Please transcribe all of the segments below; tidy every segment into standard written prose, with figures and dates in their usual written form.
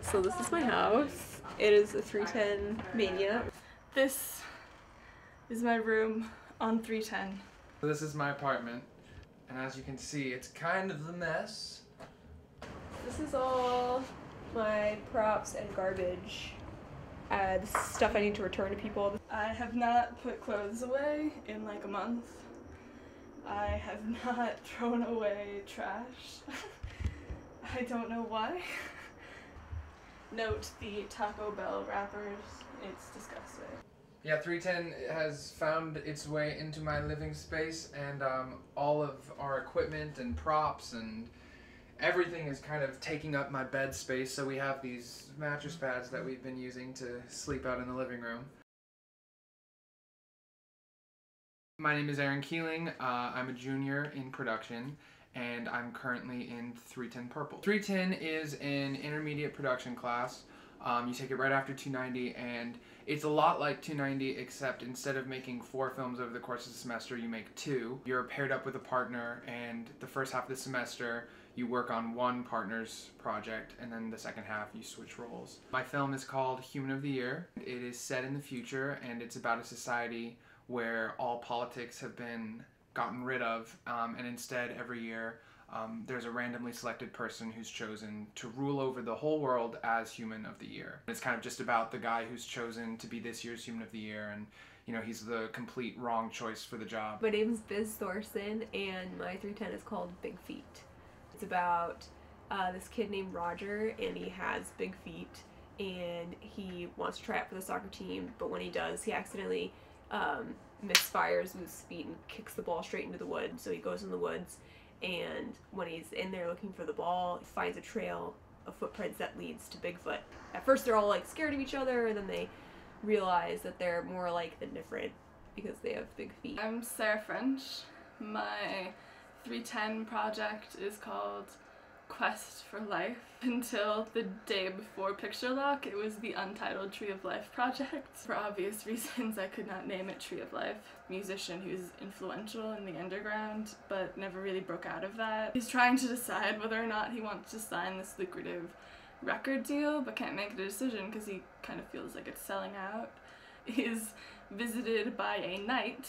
So this is my house. It is a 310 Mania. This is my room on 310. This is my apartment, and as you can see, it's kind of a mess. This is all my props and garbage. This is stuff I need to return to people. I have not put clothes away in like a month. I have not thrown away trash. I don't know why. Note the Taco Bell wrappers. It's disgusting. Yeah, 310 has found its way into my living space, and all of our equipment and props and everything is kind of taking up my bed space, so we have these mattress pads that we've been using to sleep out in the living room. My name is Aaron Keeling. I'm a junior in production, and I'm currently in 310 Purple. 310 is an intermediate production class. You take it right after 290, and it's a lot like 290, except instead of making 4 films over the course of the semester, you make 2. You're paired up with a partner, and the first half of the semester, you work on one partner's project, and then the second half, you switch roles. My film is called Human of the Year. It is set in the future, and it's about a society where all politics have been gotten rid of, and instead, every year, there's a randomly selected person who's chosen to rule over the whole world as Human of the Year. It's kind of just about the guy who's chosen to be this year's Human of the Year, and you know, he's the complete wrong choice for the job. My name's Biz Thorson, and my 310 is called Big Feet. It's about this kid named Roger, and he has big feet, and he wants to try out for the soccer team, but when he does, he accidentally misfires with his feet and kicks the ball straight into the woods. So he goes in the woods, and when he's in there looking for the ball, he finds a trail of footprints that leads to Bigfoot. At first they're all like scared of each other, and then they realize that they're more alike than different because they have big feet. I'm Sarah French. My 310 project is called Quest for Life. Until the day before Picture Lock, it was the Untitled Tree of Life project. For obvious reasons, I could not name it Tree of Life. Musician who's influential in the underground, but never really broke out of that. He's trying to decide whether or not he wants to sign this lucrative record deal, but can't make a decision because he kind of feels like it's selling out. He's visited by a knight.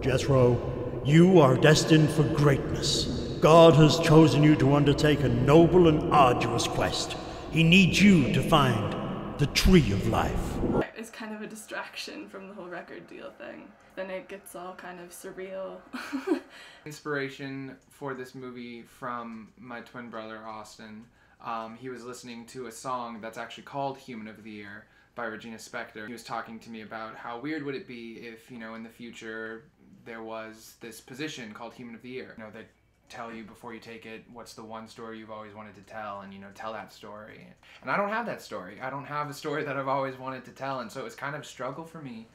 Jethro, you are destined for greatness. God has chosen you to undertake a noble and arduous quest. He needs you to find the Tree of Life. It's kind of a distraction from the whole record deal thing. Then it gets all kind of surreal. Inspiration for this movie from my twin brother, Austin. He was listening to a song that's actually called Human of the Year by Regina Spektor. He was talking to me about how weird would it be if, you know, in the future there was this position called Human of the Year. You know, they tell you before you take it what's the one story you've always wanted to tell, and you know, tell that story. And I don't have that story. I don't have a story that I've always wanted to tell, and so it was kind of a struggle for me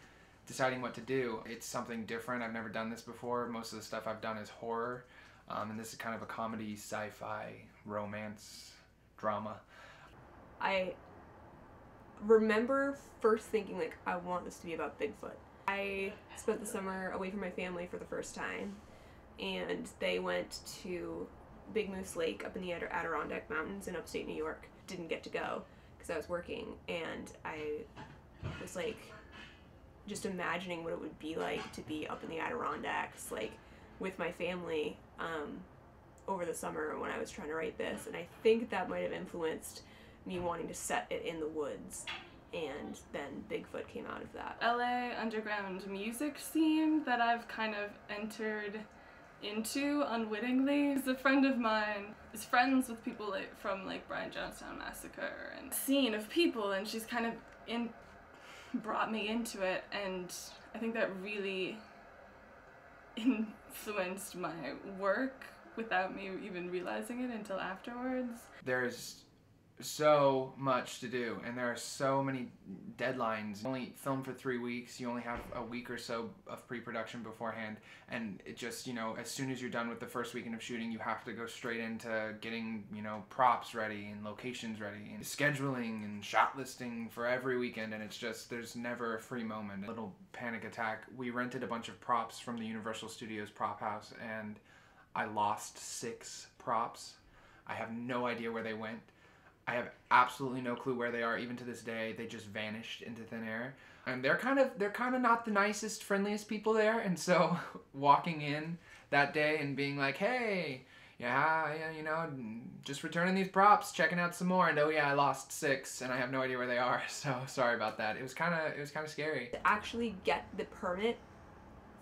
deciding what to do. It's something different. I've never done this before. Most of the stuff I've done is horror, and this is kind of a comedy, sci-fi, romance, drama. I remember first thinking, like, I want this to be about Bigfoot. I spent the summer away from my family for the first time, and they went to Big Moose Lake up in the Adirondack Mountains in upstate New York. Didn't get to go because I was working, and I was like just imagining what it would be like to be up in the Adirondacks, like with my family over the summer when I was trying to write this, and I think that might have influenced me wanting to set it in the woods, and then Bigfoot came out of that. LA underground music scene that I've kind of entered into unwittingly. A friend of mine is friends with people like, from like Brian Jonestown Massacre and scene of people, and she's kind of brought me into it, and I think that really influenced my work without me even realizing it until afterwards. There's so much to do, and there are so many deadlines. You only film for 3 weeks, you only have a week or so of pre-production beforehand, and it just, you know, as soon as you're done with the first weekend of shooting, you have to go straight into getting, you know, props ready and locations ready and scheduling and shot listing for every weekend, and it's just, there's never a free moment. A little panic attack. We rented a bunch of props from the Universal Studios prop house, and I lost 6 props. I have no idea where they went. I have absolutely no clue where they are, even to this day. They just vanished into thin air. And they're kind of not the nicest, friendliest people there. And so walking in that day and being like, hey, yeah, you know, just returning these props, checking out some more, and oh yeah, I lost 6 and I have no idea where they are. So sorry about that. It was kind of scary. To actually get the permit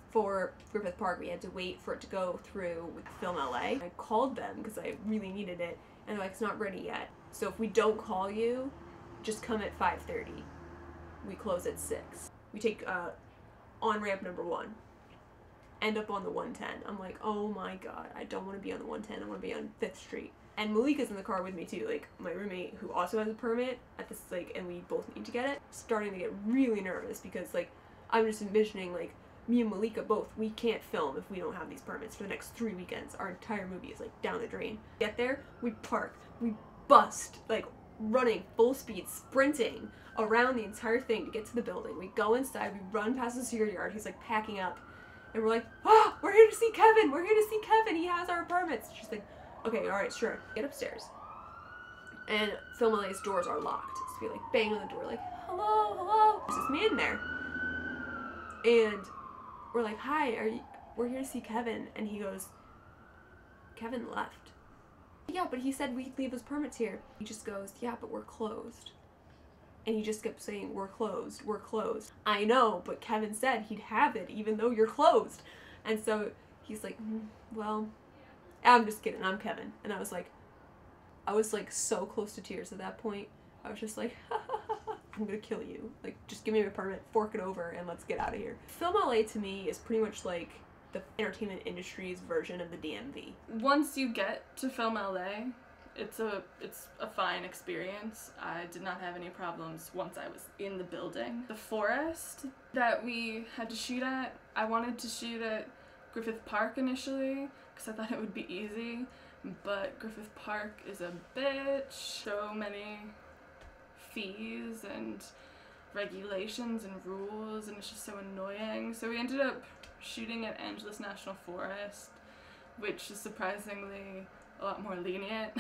for Griffith Park, we had to wait for it to go through with Film LA. I called them because I really needed it, and they're like, it's not ready yet. So if we don't call you, just come at 5:30. We close at 6. We take on-ramp number 1. End up on the 110. I'm like, oh my god, I don't want to be on the 110. I want to be on 5th Street. And Malika's in the car with me too, like my roommate who also has a permit at this, like, and we both need to get it. Starting to get really nervous because, like, I'm just envisioning, like, me and Malika both, we can't film if we don't have these permits for the next 3 weekends. Our entire movie is, like, down the drain. Get there, we park, we bust, like, running full speed, sprinting around the entire thing to get to the building. We go inside, we run past the security guard, he's, like, packing up. And we're like, oh, we're here to see Kevin! We're here to see Kevin! He has our permits! She's like, okay, alright, sure. Get upstairs. And Film LA's doors are locked. So we like bang on the door, like, hello, hello! There's this man there. And we're like, hi, we're here to see Kevin. And he goes, Kevin left. Yeah, but he said we'd leave his permits here. He just goes, yeah, but we're closed. And he just kept saying, we're closed, we're closed. I know, but Kevin said he'd have it even though you're closed. And so he's like, well, I'm just kidding, I'm Kevin. And I was like so close to tears at that point. I was just like, I'm gonna kill you. Like, just give me my permit, fork it over, and let's get out of here. Film LA to me is pretty much like the entertainment industry's version of the DMV. Once you get to Film LA, it's a fine experience. I did not have any problems once I was in the building. The forest that we had to shoot at, I wanted to shoot at Griffith Park initially because I thought it would be easy, but Griffith Park is a bitch. So many fees and regulations and rules, and it's just so annoying. So we ended up shooting at Angeles National Forest, which is surprisingly a lot more lenient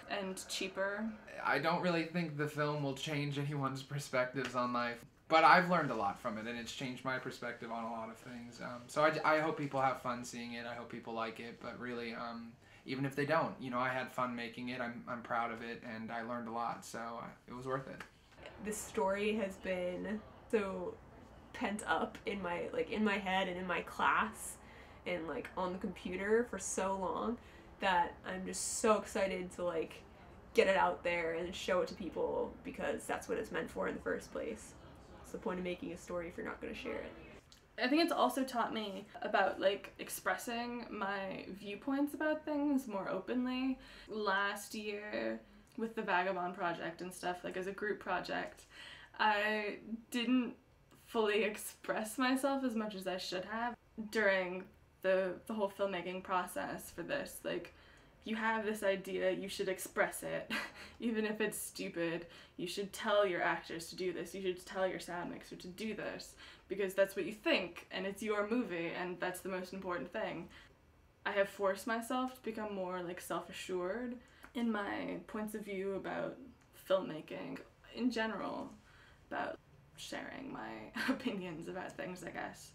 and cheaper. I don't really think the film will change anyone's perspectives on life, but I've learned a lot from it, and it's changed my perspective on a lot of things. So I hope people have fun seeing it. I hope people like it, but really, even if they don't, you know, I had fun making it. I'm proud of it, and I learned a lot, so it was worth it. This story has been so pent up in my head and in my class and like on the computer for so long that I'm just so excited to like get it out there and show it to people, because that's what it's meant for in the first place. What's the point of making a story if you're not going to share it? I think it's also taught me about like expressing my viewpoints about things more openly. Last year with the Vagabond project and stuff, like as a group project, I didn't fully express myself as much as I should have during the whole filmmaking process for this. Like, you have this idea, you should express it. Even if it's stupid, you should tell your actors to do this, you should tell your sound mixer to do this, because that's what you think, and it's your movie, and that's the most important thing. I have forced myself to become more like self-assured in my points of view about filmmaking in general, about sharing my opinions about things, I guess.